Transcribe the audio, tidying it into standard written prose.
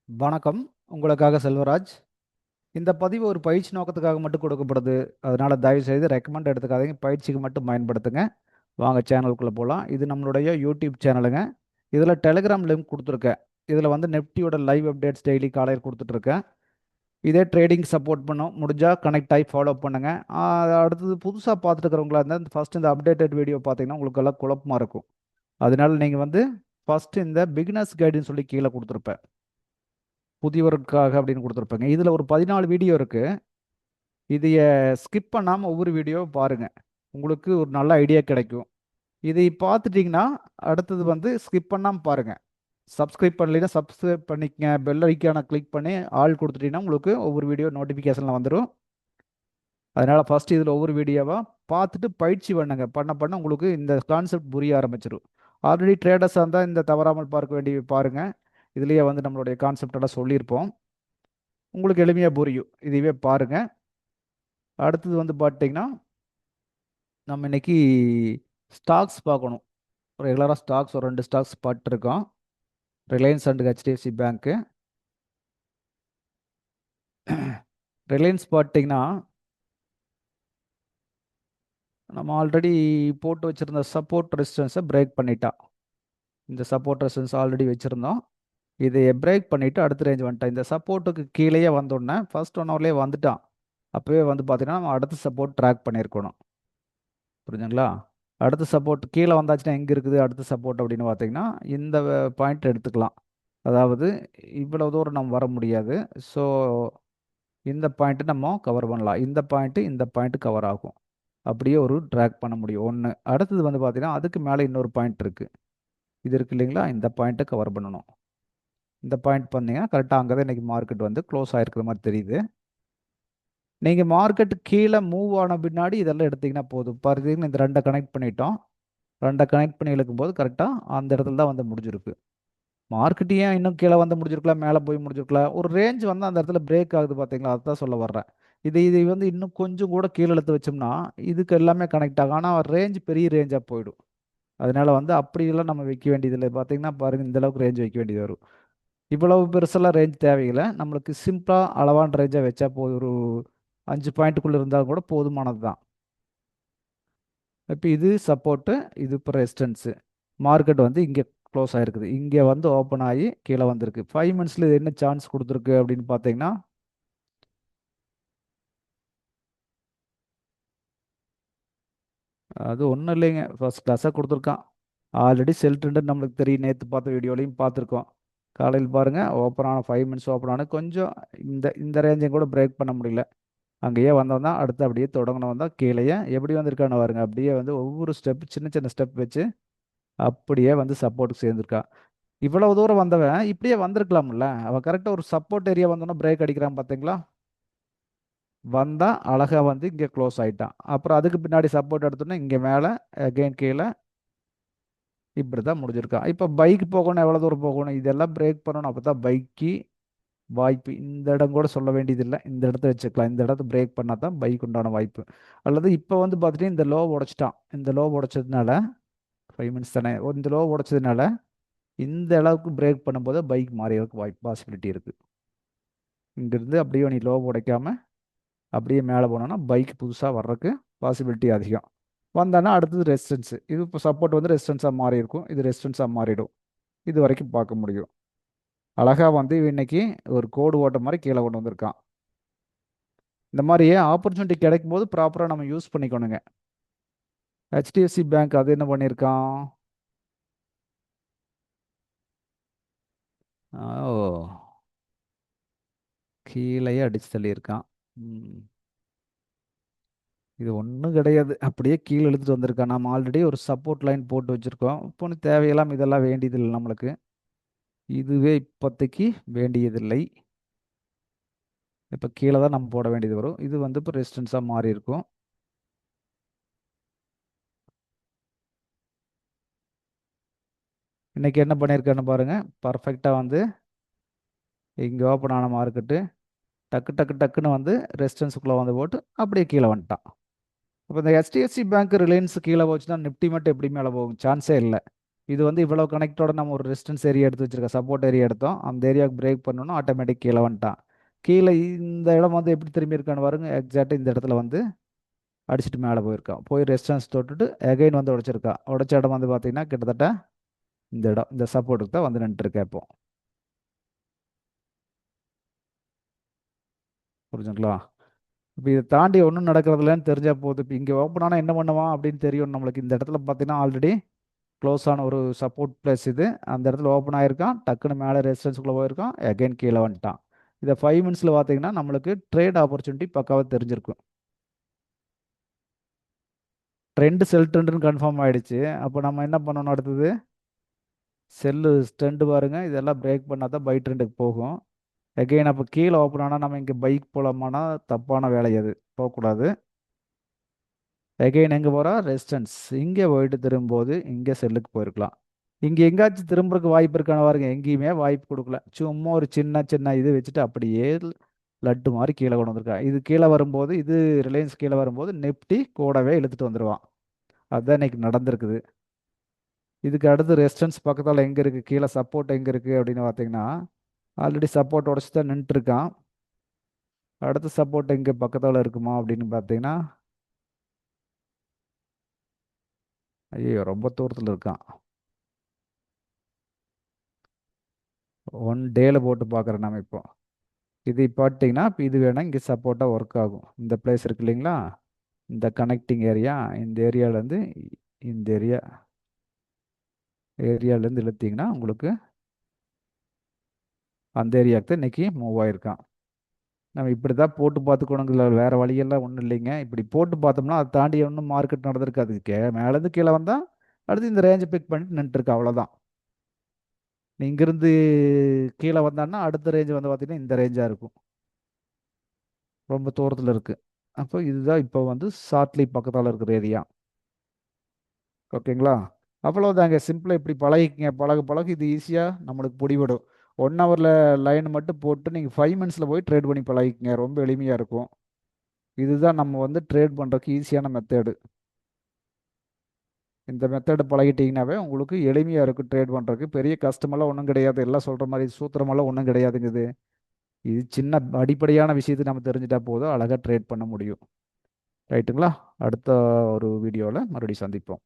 வணக்கம். உங்களுக்காக செல்வராஜ். இந்த பதிவு ஒரு பயிற்சி நோக்கத்துக்காக மட்டும் கொடுக்கப்படுது. அதனால தயவுசெய்து ரெக்கமெண்ட் எடுத்துக்காதீங்க. பயிற்சிக்கு மட்டும் பயன்படுத்துங்க. வாங்க சேனலுக்குள்ளே போகலாம். இது நம்மளுடைய யூடியூப் சேனலுங்க. இதில் டெலிகிராம் லிங்க் கொடுத்துருக்கேன். இதில் வந்து நிஃப்டியோட லைவ் அப்டேட்ஸ் டெய்லி காலையில் கொடுத்துட்ருக்கேன். இதே ட்ரேடிங் சப்போர்ட் பண்ணும். முடிஞ்சால் கனெக்ட் ஆகி ஃபாலோ பண்ணுங்கள். அடுத்தது புதுசாக பார்த்துட்டு இருக்கிறவங்களா இருந்தால் ஃபஸ்ட்டு இந்த அப்டேட்டட் வீடியோ பார்த்தீங்கன்னா உங்களுக்கு எல்லாம் குழப்பமாக இருக்கும். அதனால நீங்கள் வந்து ஃபஸ்ட்டு இந்த பிகினர்ஸ் கைடுன்னு சொல்லி கீழே கொடுத்துருப்பேன். புதியவருக்காக அப்படின்னு கொடுத்துருப்பேங்க. இதில் ஒரு 14 வீடியோ இருக்குது. இதைய ஸ்கிப் பண்ணாமல் ஒவ்வொரு வீடியோ பாருங்கள். உங்களுக்கு ஒரு நல்ல ஐடியா கிடைக்கும். இதை பார்த்துட்டிங்கன்னா அடுத்தது வந்து ஸ்கிப் பண்ணாமல் பாருங்கள். சப்ஸ்கிரைப் பண்ணலைன்னா சப்ஸ்கிரைப் பண்ணிக்கங்க. பெல் ஐக்கானை கிளிக் பண்ணி ஆல் கொடுத்துட்டிங்கன்னா உங்களுக்கு ஒவ்வொரு வீடியோ நோட்டிஃபிகேஷனில் வந்துடும். அதனால் ஃபஸ்ட்டு இதில் ஒவ்வொரு வீடியோவாக பார்த்துட்டு பயிற்சி பண்ணுங்க. பண்ண பண்ண உங்களுக்கு இந்த கான்செப்ட் புரிய ஆரம்பிச்சிடும். ஆல்ரெடி ட்ரேடர்ஸாக இருந்தால் இந்த தவறாமல் பார்க்க வேண்டிய பாருங்கள். இதுலேயே வந்து நம்மளுடைய கான்செப்ட் எல்லாம் சொல்லியிருப்போம். உங்களுக்கு எளிமையாக புரியும். இதுவே பாருங்கள். அடுத்தது வந்து பார்த்தீங்கன்னா நம்ம இன்னைக்கு ஸ்டாக்ஸ் பார்க்கணும். ரெகுலராக ஸ்டாக்ஸ் ஒரு 2 ஸ்டாக்ஸ் பார்த்துருக்கோம். Reliance and HDFC bank. Reliance பார்த்தீங்கன்னா நம்ம ஆல்ரெடி போட்டு வச்சுருந்த சப்போர்ட் ரெசிஸ்டன்ஸை பிரேக் பண்ணிட்டா. இந்த சப்போர்ட் ரெசிஸ்டன்ஸ் ஆல்ரெடி வச்சுருந்தோம். இதை பிரேக் பண்ணிவிட்டு அடுத்த ரேஞ்ச் வந்துட்டான். இந்த சப்போர்ட்டுக்கு கீழேயே வந்தோடனே ஃபர்ஸ்ட் 1 ஹவர்லேயே வந்துட்டான். அப்போவே வந்து பார்த்தீங்கன்னா நம்ம அடுத்த சப்போர்ட் ட்ராக் பண்ணியிருக்கணும். புரிஞ்சுங்களா? அடுத்த சப்போர்ட் கீழே வந்தாச்சுன்னா எங்கே இருக்குது அடுத்த சப்போர்ட் அப்படின்னு பார்த்தீங்கன்னா இந்த பாயிண்ட் எடுத்துக்கலாம். அதாவது இவ்வளோ தூரம் நம்ம வர முடியாது. ஸோ இந்த பாயிண்ட்டு நம்ம கவர் பண்ணலாம். இந்த பாயிண்ட்டு கவர் ஆகும். அப்படியே ஒரு ட்ராக் பண்ண முடியும் ஒன்று. அடுத்தது வந்து பார்த்தீங்கன்னா அதுக்கு மேலே இன்னொரு பாயிண்ட் இருக்குது. இது இருக்குது இல்லைங்களா? இந்த பாயிண்ட்டை கவர் பண்ணணும். இந்த பாயிண்ட் பண்ணீங்கன்னா கரெக்டாக அங்கே தான் இன்றைக்கி மார்க்கெட் வந்து க்ளோஸ் ஆகிருக்கிற மாதிரி தெரியுது. நீங்கள் மார்க்கெட்டு கீழே மூவ் ஆன பின்னாடி இதெல்லாம் எடுத்திங்கன்னா போதும். பார்த்தீங்கன்னா இந்த 2 கனெக்ட் பண்ணிட்டோம். 2 கனெக்ட் பண்ணி இழுக்கும்போது கரெக்டாக அந்த இடத்துல தான் வந்து முடிஞ்சிருக்கு. மார்க்கெட் ஏன் இன்னும் கீழே வந்து முடிஞ்சிருக்கலாம், மேலே போய் முடிஞ்சிருக்கலாம். ஒரு ரேஞ்ச் வந்து அந்த இடத்துல பிரேக் ஆகுது பார்த்தீங்களா? அதுதான் சொல்ல வர்றேன். இது வந்து இன்னும் கொஞ்சம் கூட கீழே இழுத்து வச்சோம்னா இதுக்கு எல்லாமே கனெக்ட் ஆகும். ஆனால் ரேஞ்ச் பெரிய ரேஞ்சாக போயிடும். அதனால வந்து அப்படியெல்லாம் நம்ம வைக்க வேண்டியதில்லை. பார்த்தீங்கன்னா பாருங்கள், இந்த அளவுக்கு ரேஞ்ச் வைக்க வேண்டியது வரும். இவ்வளவு பெருசெல்லாம் ரேஞ்ச் தேவையில்லை. நம்மளுக்கு சிம்பிளாக அளவான ரேஞ்சாக வச்சா போதும். ஒரு 5 பாயிண்ட்டுக்குள்ளே இருந்தால் கூட போதுமானது தான். இப்போ இது சப்போர்ட்டு, இது இப்போ ரெசிஸ்டன்ஸு. மார்க்கெட் வந்து இங்கே க்ளோஸ் ஆகிருக்குது. இங்கே வந்து ஓப்பன் ஆகி கீழே வந்திருக்கு. 5 மினிட்ஸில் இது என்ன சான்ஸ் கொடுத்துருக்கு அப்படின்னு பார்த்தீங்கன்னா அது ஒன்றும் இல்லைங்க. ஃபர்ஸ்ட் கிளாஸாக கொடுத்துருக்கான். ஆல்ரெடி செல் ட்ரெண்டு நம்மளுக்கு தெரியும். நேற்று பார்த்த வீடியோலையும் பார்த்துருக்கோம். காலையில் பாருங்கள், ஓப்பன் ஆன 5 மினிட்ஸ் ஓப்பன் ஆன கொஞ்சம் இந்த இந்த ரேஞ்சையும் கூட பிரேக் பண்ண முடியல. அங்கேயே வந்தோம் தான். அடுத்து அப்படியே தொடங்கினவன் தான் கீழேயே எப்படி வந்திருக்கான்னு பாருங்க. அப்படியே வந்து ஒவ்வொரு ஸ்டெப் சின்ன சின்ன ஸ்டெப் வச்சு அப்படியே வந்து சப்போர்ட்டுக்கு சேர்ந்துருக்கா. இவ்வளவு தூரம் வந்தவன் இப்படியே வந்திருக்கலாம்ல. அவன் கரெக்டாக ஒரு சப்போர்ட் ஏரியா வந்தோன்னா பிரேக் அடிக்கிறான் பார்த்தீங்களா? வந்தா அழகா வந்து இங்கே க்ளோஸ் ஆயிட்டான். அப்புறம் அதுக்கு பின்னாடி சப்போர்ட் எடுத்தோன்னா இங்கே மேலே அகைன் கீழே இப்படி தான் முடிஞ்சிருக்கான். இப்போ பைக் போகணும், எவ்வளோ தூரம் போகணும், இதெல்லாம் பிரேக் பண்ணணும். அப்போ தான் பைக்கு வாய்ப்பு. இந்த இடம் கூட சொல்ல வேண்டியதில்லை. இந்த இடத்த வச்சுக்கலாம். இந்த இடத்த பிரேக் பண்ணால் தான் பைக் உண்டான வாய்ப்பு. அல்லது இப்போ வந்து பார்த்துட்டு இந்த லோ உடைச்சிட்டான். இந்த லோ உடைச்சதுனால 5 மினிட்ஸ் தானே, இந்த லோ உடைச்சதுனால இந்த அளவுக்கு பிரேக் பண்ணும்போது பைக் மாறியதுக்கு வாய்ப்பு பாசிபிலிட்டி இருக்குது. இங்கிருந்து அப்படியே நீ லோ உடைக்காம அப்படியே மேலே போனோன்னா பைக் புதுசாக வர்றதுக்கு பாசிபிலிட்டி அதிகம். வந்தானா அடுத்தது ரெசிஸ்டன்ஸு. இது இப்போ சப்போர்ட் வந்து ரெசிஸ்டன்ஸாக மாறி இருக்கும். இது ரெசிஸ்டன்ஸாக மாறிடும். இது வரைக்கும் பார்க்க முடியும். அழகாக வந்து இன்னைக்கு ஒரு கோடு ஓட்ட மாதிரி கீழே கொண்டு வந்திருக்கான். இந்த மாதிரியே ஆப்பர்ச்சுனிட்டி கிடைக்கும் போது ப்ராப்பராக நம்ம யூஸ் பண்ணிக்கணுங்க. ஹெச்டிஎஃப்சி பேங்க் அது என்ன பண்ணியிருக்கான்? ஓ, கீழேயே அடிச்சு தள்ளியிருக்கான். இது ஒன்றும் கிடையாது. அப்படியே கீழே இழுத்துட்டு வந்திருக்கான். நம்ம ஆல்ரெடி ஒரு சப்போர்ட் லைன் போட்டு வச்சுருக்கோம். இப்போ தேவையெல்லாம் இதெல்லாம் வேண்டியதில்லை நம்மளுக்கு. இதுவே இப்போதைக்கு வேண்டியதில்லை. இப்போ கீழே தான் நம்ம போட வேண்டியது வரும். இது வந்து இப்போ ரெசிஸ்டன்ஸாக மாறி இருக்கும். இன்னைக்கு என்ன பண்ணியிருக்கான்னு பாருங்க. பர்ஃபெக்டாக வந்து இங்கே ஓப்பன் ஆன மார்க்கெட்டு டக்கு டக்கு டக்குன்னு வந்து ரெசிஸ்டன்ஸுக்குள்ளே வந்து போட்டு அப்படியே கீழே வந்துட்டான். இப்போ இந்த ஹெச்டிஎஃப்சி பேங்க் ரிலையன்ஸ் கீழே போச்சுன்னா நிஃப்டி மட்டும் எப்படி மேலே போகும்? சான்ஸே இல்லை. இது வந்து இவ்வளோ கனெக்டோட நம்ம ஒரு ரெசிஸ்டன்ஸ் ஏரியா எடுத்து வச்சிருக்கோம், சப்போர்ட் ஏரியா எடுத்தோம். அந்த ஏரியாவுக்கு பிரேக் பண்ணணும், ஆட்டோமேட்டிக் கீழே வந்துட்டான். கீழே இந்த இடம் வந்து எப்படி திரும்பி இருக்கான்னு பாருங்க. எக்ஸாக்டாக இந்த இடத்துல வந்து அடிச்சுட்டு மேலே போயிருக்கான். போய் ரெசிஸ்டன்ஸ் தொட்டுட்டு எகைன் வந்து உடைச்சிருக்கான். உடைச்ச இடம் வந்து பார்த்தீங்கன்னா கிட்டத்தட்ட இந்த இடம், இந்த சப்போர்ட்டுக்கு தான் வந்து நின்றுருக்கேன் இப்போ. புரிஞ்சுங்களா? இப்போ இதை தாண்டி ஒன்றும் நடக்கிறதில்லன்னு தெரிஞ்சா போகுது. இப்போ இங்கே ஓப்பன் ஆனால் என்ன பண்ணுவான் அப்படின்னு தெரியும் நம்மளுக்கு. இந்த இடத்துல பார்த்தீங்கன்னா ஆல்ரெடி க்ளோஸ் ஆன ஒரு சப்போர்ட் பிளேஸ் இது. அந்த இடத்துல ஓப்பன் ஆயிருக்கான், டக்குன்னு மேலே ரெசிஸ்டன்ஸ்குள்ளே போயிருக்கான், எகைன் கீழே வந்துட்டான். இதை 5 மினிட்ஸில் பார்த்தீங்கன்னா நம்மளுக்கு ட்ரேட் ஆப்பர்ச்சுனிட்டி பக்காவாக தெரிஞ்சிருக்கும். ட்ரெண்டு செல் ட்ரெண்டுன்னு கன்ஃபார்ம் ஆயிடுச்சு. அப்போ நம்ம என்ன பண்ணணும் அடுத்தது? செல்லு ஸ்ட்ரெண்டு பாருங்க, இதெல்லாம் பிரேக் பண்ணால் தான் பை ட்ரெண்டுக்கு போகும். எகைன் அப்போ கீழே ஓப்பன் ஆனால் நம்ம இங்கே பைக் போகலாமான்னா தப்பான வேலை அது, போகக்கூடாது. எகைன் எங்கே போகிறா? ரெசிஸ்டன்ஸ். இங்கே போயிட்டு திரும்பும்போது இங்கே செல்லுக்கு போயிருக்கலாம். இங்கே எங்காச்சும் திரும்புறதுக்கு வாய்ப்பு இருக்கான பாருங்க, எங்கேயுமே வாய்ப்பு கொடுக்கல. சும்மா ஒரு சின்ன சின்ன இது வச்சுட்டு அப்படியே லட்டு மாதிரி கீழே கொண்டு வந்திருக்கா. இது கீழே வரும்போது, இது ரிலையன்ஸ் கீழே வரும்போது நெப்டி கூடவே இழுத்துட்டு வந்துடுவான். அதுதான் இன்னைக்கு நடந்திருக்குது. இதுக்கு அடுத்து ரெசிஸ்டன்ஸ் பக்கத்தில் எங்கே இருக்குது, கீழே சப்போர்ட் எங்கே இருக்குது அப்படின்னு பார்த்தீங்கன்னா ஆல்ரெடி சப்போர்ட் உடச்சி தான் நின்றுட்டு இருக்கான். அடுத்த சப்போர்ட் எங்கே பக்கத்தில் இருக்குமா அப்படின்னு பார்த்தீங்கன்னா, ஐயோ ரொம்ப தூரத்தில் இருக்கான். 1 டேல போட்டு பார்க்குறேன் நம்ம இப்போ. இது பார்த்தீங்கன்னா இப்போ இது வேணால் இங்கே சப்போர்ட்டாக ஒர்க் ஆகும். இந்த பிளேஸ் இருக்கு இல்லைங்களா, இந்த கனெக்டிங் ஏரியா, இந்த ஏரியாவிலேருந்து இந்த ஏரியாவிலேருந்து இழுத்தீங்கன்னா உங்களுக்கு அந்த ஏரியாவுக்கு தான் இன்னைக்கு மூவ் ஆயிருக்கான். நம்ம இப்படி தான் போட்டு பார்த்துக்கணுங்கிற வேற வழியெல்லாம் ஒன்றும் இல்லைங்க. இப்படி போட்டு பார்த்தோம்னா அதை தாண்டி ஒன்றும் மார்க்கெட் நடந்திருக்காது. மேலேருந்து கீழே வந்தால் அடுத்து இந்த ரேஞ்சை பிக் பண்ணிட்டு நின்றுருக்கு, அவ்வளோதான். நீ இங்கிருந்து கீழே வந்தான்னா அடுத்த ரேஞ்ச் வந்து பார்த்தீங்கன்னா இந்த ரேஞ்சாக இருக்கும். ரொம்ப தூரத்தில் இருக்குது. அப்போ இதுதான் இப்போ வந்து ஷார்ட்லி பக்கத்தால் இருக்கிற ஏரியா. ஓகேங்களா? அவ்வளோதாங்க, சிம்பிளாக இப்படி பழகிக்கங்க. பழக பழக இது ஈஸியாக நம்மளுக்கு பிடிபடும். 1 ஹவரில் லைன் மட்டும் போட்டு நீங்கள் 5 மினிட்ஸில் போய் ட்ரேட் பண்ணி பழகிக்கங்க. ரொம்ப எளிமையாக இருக்கும். இதுதான் நம்ம வந்து ட்ரேட் பண்ணுறதுக்கு ஈஸியான மெத்தேடு. இந்த மெத்தடு பழகிட்டீங்கன்னாவே உங்களுக்கு எளிமையாக இருக்கும் ட்ரேட் பண்ணுறதுக்கு. பெரிய கஷ்டமெல்லாம் ஒன்றும் கிடையாது. எல்லாம் சொல்கிற மாதிரி சூத்திரமெல்லாம் ஒன்றும் கிடையாதுங்குது. இது சின்ன அடிப்படையான விஷயத்தை நம்ம தெரிஞ்சுட்டா போதும், அழகாக ட்ரேட் பண்ண முடியும். ரைட்டுங்களா? அடுத்த ஒரு வீடியோவில் மறுபடியும் சந்திப்போம்.